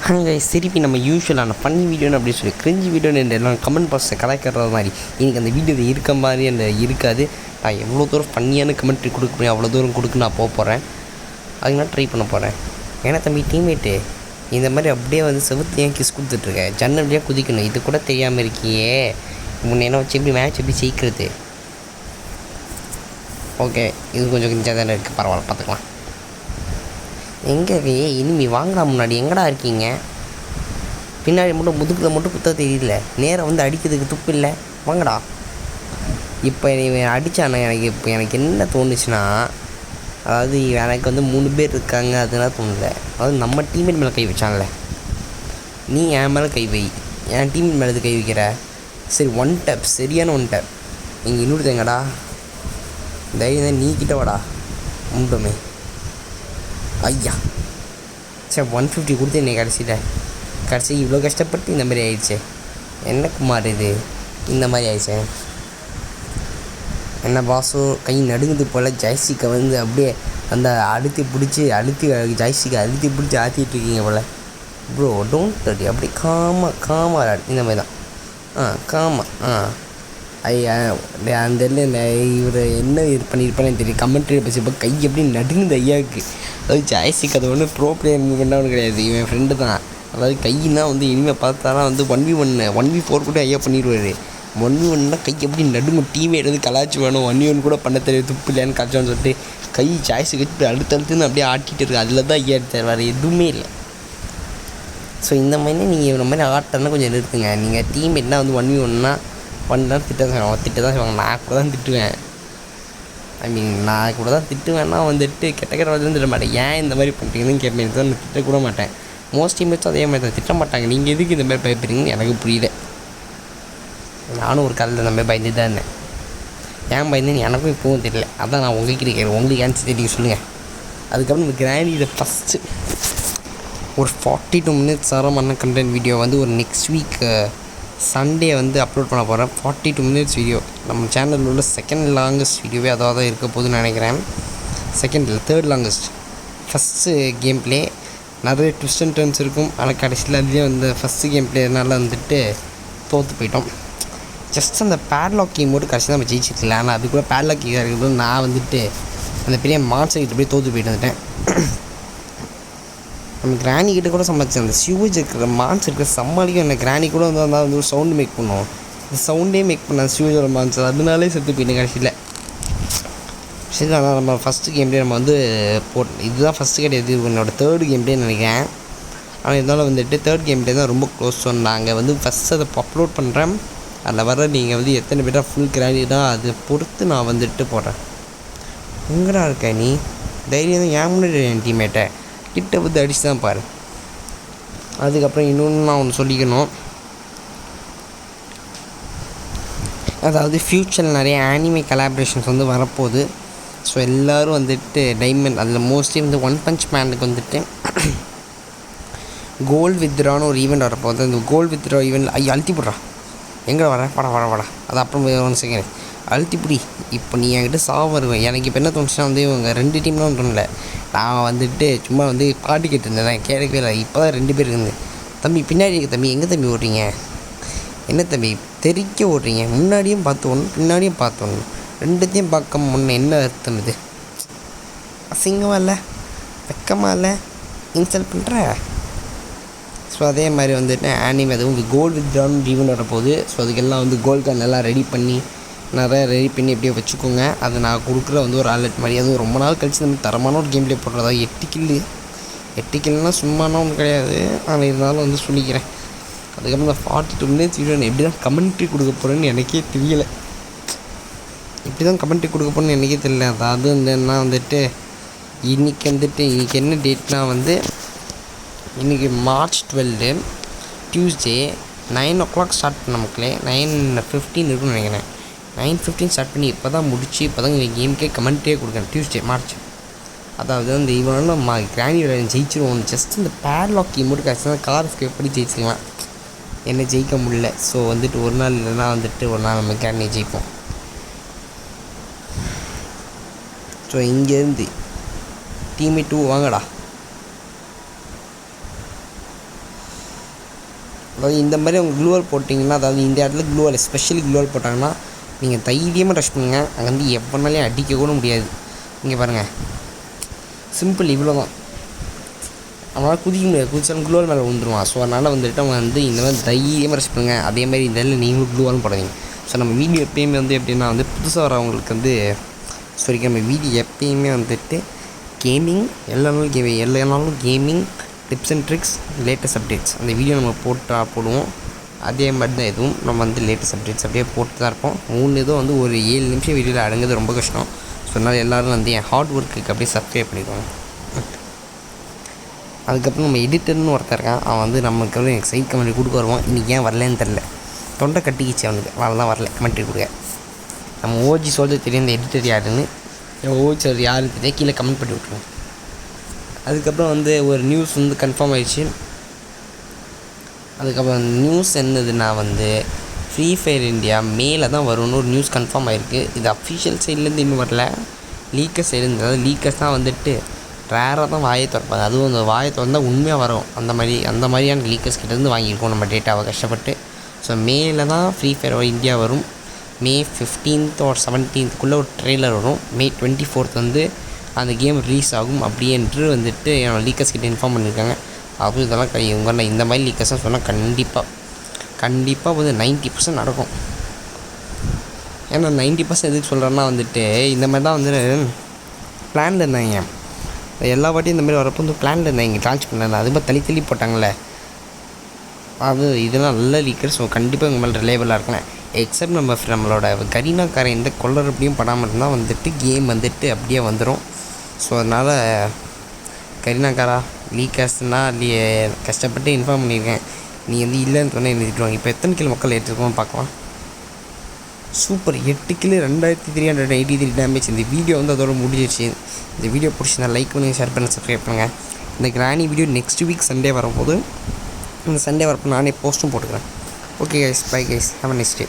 அங்கே திருப்பி நம்ம யூஸ்வலான ஃபன்னி வீடியோன்னு அப்படி சொல்லி கிரிஞ்சி வீடியோன்னு எல்லாம் கமெண்ட் பாக்ஸை கலாய்க்கிறது மாதிரி எனக்கு அந்த வீடியோ இருக்க மாதிரி அந்த இருக்காது. நான் எவ்வளோ தூரம் ஃபன்னியான கமெண்ட்ரி கொடுக்க முடியும் அவ்வளோ தூரம் கொடுக்க நான் போகிறேன். அதுக்கு நான் ட்ரை பண்ண போகிறேன். ஏன்னா தம்பி டீம்மேட்டு இந்த மாதிரி அப்படியே வந்து செவுத்து ஏன் கிஸ் கொடுத்துட்ருக்கேன், ஜன்னல் குதிக்கணும், இது கூட தெரியாமல் இருக்கியே. முன்னே என்ன வச்சு எப்படி மேட்ச் எப்படி ஜெயிக்கிறது? ஓகே, இது கொஞ்சம் கிஞ்சாக தானே இருக்குது, பரவாயில்ல பார்த்துக்கலாம். எங்கே இனிமே வாங்கடா, முன்னாடி எங்கடா இருக்கீங்க? பின்னாடி மட்டும் முதுகில் மட்டும் குத்த தெரியல, நேரம் வந்து அடிக்கிறதுக்கு துப்பு இல்லை, வாங்கடா. இப்போ இவன் அடித்தானே எனக்கு என்ன தோணுச்சுன்னா, அதாவது எனக்கு வந்து 3 பேர் இருக்காங்க அதனால தோணலை. அதாவது நம்ம டீம்மேட் மேலே கை வச்சான்ல, நீ என் மேலே கை வை, என் டீம்மேட் மேலே கை வைக்கிற. சரி, 1 டேப், சரியான 1 டேப். இங்கே இன்னொருத்தங்கடா, தைரியம் தான், நீ கிட்ட வாடா முண்டமே. ஐயா சரி, 150 கொடுத்து என்னை கடைசி இவ்வளோ கஷ்டப்பட்டு இந்த மாதிரி ஆயிடுச்சு. என்ன குமார் இது இந்த மாதிரி ஆயிடுச்சு? என்ன பாசோ கை நடுங்குது போல். ஜாய்ஸ்டிக்கை வந்து அப்படியே அந்த அழுத்தி ஜாய்ஸ்டிக்கை அழுத்தி பிடிச்சி ஆற்றிட்டுருக்கீங்க போல். ப்ரோ டோன்ட் டர்டி, அப்படி காமா இந்த மாதிரி தான். காமா ஐயா அந்த இவர் என்ன இது பண்ணியிருப்பானு தெரியும். கமெண்ட்ரி பேசிப்போ கை எப்படி நடுங்குது ஐயாவுக்கு. அதாவது ஜாய்ஸ்டிக் அது ஒன்று ப்ரோ பிளேயர் மூவ்மெண்ட்டாக கிடையாது, இவன் ஃப்ரெண்டு தான். அதாவது கையினா வந்து இனிமேல் பார்த்தானா வந்து 1v4 கூட ஐயா பண்ணிடுவார். 1v1னா கை எப்படி நடுங்கும். டீமேட் வந்து கலாச்சி வேணும், 1v1 கூட பண்ண தெரியாது, துப்பு இல்லையான்னு கலாச்சான்னு சொல்லிட்டு கை ஜாய்ஸ்டிக் வச்சு அடுத்தடுத்துன்னு அப்படியே ஆட்டிகிட்டு இருக்கு. அதில் தான் ஐயா எடுத்தார், வேறு எதுவுமே இல்லை. ஸோ இந்த மாதிரி நீங்கள் இந்த மாதிரி ஆட்டம்னா கொஞ்சம் நிறுத்துங்க. நீங்கள் டீமேட்னா வந்து 1v1னா தான் திட்ட தான் செய்வாங்க. நான் கூட தான் திட்டுவேன். நான் கூட தான் திட்டுவேன்னா வந்துட்டு கெட்ட வந்து திட்ட மாட்டேன். ஏன் இந்த மாதிரி பண்ணுறீங்கன்னு கேட்பேன், தான் நான் திட்டக்கூட மாட்டேன். மோஸ்ட் டீமேட்ஸும் அதே மாதிரி தான் திட்ட மாட்டாங்க. நீங்கள் எதுக்கு இந்த மாதிரி பயப்படுறீங்கன்னு எனக்கு புரியல. நானும் ஒரு காலத்தில் இந்த மாதிரி பயந்து தான் இருந்தேன். ஏன் பயந்துன்னு எனக்கும் இப்போவும் தெரியல. அதான் நான் உங்களுக்கு கேட்குறேன், உங்களுக்கு ஆன்சர் தெரியும் சொல்லுங்கள். அதுக்கப்புறம் நம்ம கிராண்டியில் ஃபஸ்ட்டு ஒரு 42 மினிட்ஸ் தரமான கண்டென்ட் வீடியோ வந்து ஒரு நெக்ஸ்ட் வீக் சண்டே வந்து அப்லோட் பண்ண போகிறேன். 42 மினிட்ஸ் வீடியோ நம்ம சேனலில் உள்ள செகண்ட் லாங்கஸ்ட் வீடியோவே அதாக தான் இருக்க போகுதுன்னு நினைக்கிறேன். Third longest. First game play நிறைய ட்விஸ்ட் அண்ட் டர்ன்ஸ் இருக்கும், ஆனால் கடைசியில் அதுலேயே வந்து ஃபஸ்ட்டு கேம் பிளேனால வந்துட்டு தோற்று போயிட்டோம். ஜஸ்ட் அந்த பேட்லாக் கேம் மட்டும் கடைசி தான் நம்ம ஜெயிச்சிருக்கல. ஆனால் அது கூட பேட்லாக் கேம் இருக்கும்போது நான் வந்துட்டு அந்த பெரிய மான்ஸ்டர் கிட்ட போய் தோற்று போயிட்டு வந்துட்டேன். நம்ம கிராணி கிட்ட கூட சம்பாதிச்சேன். அந்த சியூஜ் இருக்கிற மான்ஸ் இருக்கிற சமாளிக்கும் என்ன கிராணி கூட வந்து ஒரு சவுண்டு மேக் பண்ணுவோம். இந்த சவுண்டே மேக் பண்ண சியூஜோட மான்ஸ், அதனாலே செத்து போயிட்டேன் கடைசியில். சரி, ஆனால் நம்ம ஃபஸ்ட்டு கேம்லேயே நம்ம வந்து இதுதான் ஃபஸ்ட்டு கிடையாது, என்னோட தேர்டு கேம்லேயே நினைக்கிறேன். ஆனால் இருந்தாலும் வந்துட்டு தேர்ட் கேம்லேயே தான் ரொம்ப க்ளோஸ் சொன்னாங்க. வந்து ஃபஸ்ட்டு அதை அப்லோட் பண்ணுறேன். அதில் வர நீங்கள் வந்து எத்தனை பேராக ஃபுல் கிராணி தான் அதை பொறுத்து நான் வந்துட்டு போடுறேன். எங்கடா இருக்க நீ? தைரியம் தான் ஏன் முன்னாடி என் டீம்மேட்டை கிட்ட வந்து அடிச்சு தான் பாரு. அதுக்கப்புறம் இன்னொன்று நான் ஒன்று சொல்லிக்கணும். அதாவது ஃப்யூச்சரில் நிறைய ஆனிமே கலாபரேஷன்ஸ் வந்து வரப்போகுது. ஸோ எல்லோரும் வந்துட்டு டைமண்ட் அதில் மோஸ்ட்லி வந்து ஒன் பஞ்ச் மேனுக்கு வந்துட்டு கோல்டு வித்ரான்னு ஒரு ஈவெண்ட் வரப்போகுது. அந்த கோல்டு வித்ரா ஈவெண்ட் அழுத்தி போடுறா. எங்கே வாடா அது அப்புறம் ஒன்று செகண்ட் அழுத்தி பிடி. இப்போ நீ என்கிட்ட வருவேன். எனக்கு இப்போ என்ன தோணுச்சுன்னா வந்து இவங்க 2 டீம்லாம் தோணல. நான் வந்துட்டு சும்மா வந்து பாட்டு கேட்டுருந்தேன், கேட்கவே இல்லை. இப்போ தான் 2 பேர் இருந்து தம்பி பின்னாடி இருக்க தம்பி, எங்கே தம்பி ஓடுறீங்க? என்ன தம்பி தெறிக்க ஓடுறீங்க? முன்னாடியும் பார்த்து ஒன்று பின்னாடியும் பார்த்து ஒன்று, 2த்தையும் பார்க்க முன்னே என்ன அர்த்தம்? இது அசிங்கமாக இல்லை, வெக்கமாக இல்லை, இன்சல்ட் பண்ணுற? ஸோ அதே மாதிரி வந்துட்டு ஆனிமே அதுவும் கோல்டு வித்ரான்னு ஈவெண்ட் வரப்போகுது. ஸோ அதுக்கெல்லாம் வந்து கோல்டு கார்டு நல்லா ரெடி பண்ணி எப்படியே வச்சுக்கோங்க. அதை நான் கொடுக்குற வந்து ஒரு ஆலெட் மாதிரி. அதுவும் ரொம்ப நாள் கழிச்சு நம்ம தரமான ஒரு கேம் பிளே போடுறதா. 8 கில்னால் சும்மானா ஒன்றும் கிடையாது. ஆனால் இருந்தாலும் வந்து சொல்லிக்கிறேன். அதுக்கப்புறம் இந்த 42 மினிட்ஸ் வீடியோ நான் எப்படி தான் கமெண்ட்ரி கொடுக்க போகிறேன்னு எனக்கே தெரியலை. அதாவது என்னன்னா வந்துட்டு இன்றைக்கி என்ன டேட்னா வந்து இன்றைக்கி மார்ச் 12 டியூஸ்டே 9 o'clock ஸ்டார்ட் பண்ண மக்களே. 9:15 இருக்குன்னு நினைக்கிறேன். 9:15 ஸ்டார்ட் பண்ணி இப்போ தான் முடிச்சு இப்போ தான் இந்த கேமுக்கே கமெண்ட்டே கொடுக்குறேன். Tuesday March. அதாவது அந்த இவனும் கிராணி விளையாட ஜெயிச்சிருவோம். ஜஸ்ட் இந்த பேட்லாக் கேம் மட்டும் கஷ்டம். கார் ஸ்கேப் பண்ணி ஜெயிச்சிக்கலாம், என்ன ஜெயிக்க முடியல. ஸோ வந்துட்டு ஒரு நாள் இல்லைன்னா வந்துட்டு ஒரு நாள் நம்ம கிராணியை ஜெயிப்போம். ஸோ இங்கேருந்து டீமே 2 வாங்கடா. அதாவது இந்த மாதிரி அவங்க க்ளூவால் போட்டிங்கன்னா, அதாவது இந்த இடத்துல க்ளூவால் எஸ்பெஷலி க்ளூவால் போட்டாங்கன்னா நீங்கள் தைரியமாக ரஷ் பண்ணுங்க. அங்கே வந்து எப்போனாலையும் அடிக்க கூட முடியாது. இங்கே பாருங்கள், சிம்பிள் இவ்வளோ தான். அவனால் குதிக்க முடியாது, குதிச்சாலும் க்ளூவால் மேலே விழுந்துருவான். ஸோ அதனால் வந்துட்டு அவங்க வந்து இந்த மாதிரி தைரியமாக ரஷ் பண்ணுங்க. அதேமாதிரி இந்த இடத்துல நீங்களும் க்ளூவாலும் போடாதீங்க. ஸோ நம்ம வீடியோ எப்பயுமே வந்து எப்படின்னா வந்து புதுசாக வரவங்களுக்கு வந்து நம்ம வீடியோ எப்பயுமே வந்துட்டு கேமிங் எல்லா நாளும் gaming tips and tricks, latest updates அந்த வீடியோ நம்ம போடுவோம். அதே மாதிரி தான் எதுவும் நம்ம வந்து லேட்டஸ்ட் அப்டேட்ஸ் அப்படியே போட்டு தான் இருப்போம். 3 இதுவும் வந்து ஒரு 7 நிமிஷம் வீடியோவில் அடங்குறது ரொம்ப கஷ்டம். ஸோ அதனால் எல்லோரும் வந்து என் ஹார்ட் ஒர்க்குக்கு அப்படியே சப்ஸ்கிரைப் பண்ணிக்குவாங்க. அதுக்கப்புறம் நம்ம எடிட்டர்னு ஒருத்தர் இருக்கான். அவன் வந்து நமக்கு வந்து எனக்கு சைட் கமெண்ட் கொடுக்க வருவான். இன்றைக்கி ஏன் வரலன்னு தெரில, தொண்டை கட்டிக்கிச்சு அவனுக்கு, தான் வரல கமெண்ட்ரி கொடுக்க. நம்ம ஓஜி சோல்ஜர் தெரியும் இந்த எடிட்டர் யாருன்னு, ஓஜி சார் யாருன்னு தெரியாது, கீழே கமெண்ட் பண்ணி விட்ருவோம். அதுக்கப்புறம் வந்து ஒரு நியூஸ் வந்து கன்ஃபார்ம் ஆகிடுச்சு. அதுக்கப்புறம் நியூஸ் என்னதுன்னா வந்து ஃப்ரீ ஃபயர் இந்தியா மேலே தான் வரும்னு ஒரு நியூஸ் கன்ஃபார்ம் ஆகிருக்கு. இது அஃபிஷியல் சைட்லேருந்து இன்னும் வரல, லீக்கர்ஸ் சைட்லேருந்து. அதாவது லீக்கர்ஸ் தான் வந்துட்டு ரேராக தான் வாயை திறப்பாங்க. அதுவும் அந்த வாயை திறந்தால் உண்மையாக வரும். அந்த மாதிரியான லீக்கர்ஸ் கிட்டேருந்து வாங்கியிருக்கோம் நம்ம டேட்டாவை கஷ்டப்பட்டு. ஸோ மேலே தான் ஃப்ரீ ஃபயர் இந்தியா வரும். May 15th or 17th ஒரு ட்ரெய்லர் வரும். May 24th வந்து அந்த கேம் ரிலீஸ் ஆகும் அப்படி என்று வந்துட்டு என்னோட லீக்கர்ஸ் கிட்டே இன்ஃபார்ம் பண்ணியிருக்காங்க. அதுவும் இதெல்லாம் இவங்க இந்த மாதிரி லீக்கர்ஸ்லாம் சொன்னால் கண்டிப்பாக வந்து 90% நடக்கும். ஏன்னா 90% எதுக்கு சொல்கிறேன்னா வந்துட்டு இந்த மாதிரி தான் வந்து பிளான் இருந்தாங்க. எல்லா வாட்டியும் இந்த மாதிரி வரப்போ வந்து பிளான் இருந்தாங்க லான்ச் பண்ணல. அது மாதிரி தள்ளி போட்டாங்களே, அது இதெல்லாம் நல்ல லீக்கர்ஸ். ஸோ கண்டிப்பாக இவங்க மேலே ரிலேபிளாக இருக்கலாம். எக்ஸப்ட் நம்மளோட கரீனாக்காரை எந்த கொள்ளர் அப்படியும் படாமல் இருந்தால் வந்துட்டு கேம் வந்துட்டு அப்படியே வந்துடும். ஸோ அதனால் கரீனாக்காரா லீக்கர்ஸ்னால் கஷ்டப்பட்டு இன்ஃபார்ம் பண்ணியிருக்கேன். நீ வந்து இல்லைன்னு சொன்னால் எழுதிட்டுருவாங்க. இப்போ எத்தனை கிலோ மக்கள் ஏற்றிருக்கோம் பார்க்கலாம். Super, 8 kilo 2383 damage. இந்த வீடியோ வந்து அதோட முடிஞ்சிருச்சு. இந்த வீடியோ பிடிச்சிருந்தா லைக் பண்ணுங்கள், ஷேர் பண்ணுங்கள், சப்ஸ்கிரைப் பண்ணுங்கள். இந்த கிராணி வீடியோ நெக்ஸ்ட் வீக் சண்டே வரும்போது, இந்த சண்டே வரப்போ நானே போஸ்ட்டும் போட்டுக்கிறேன். Okay guys, bye guys, have a nice day.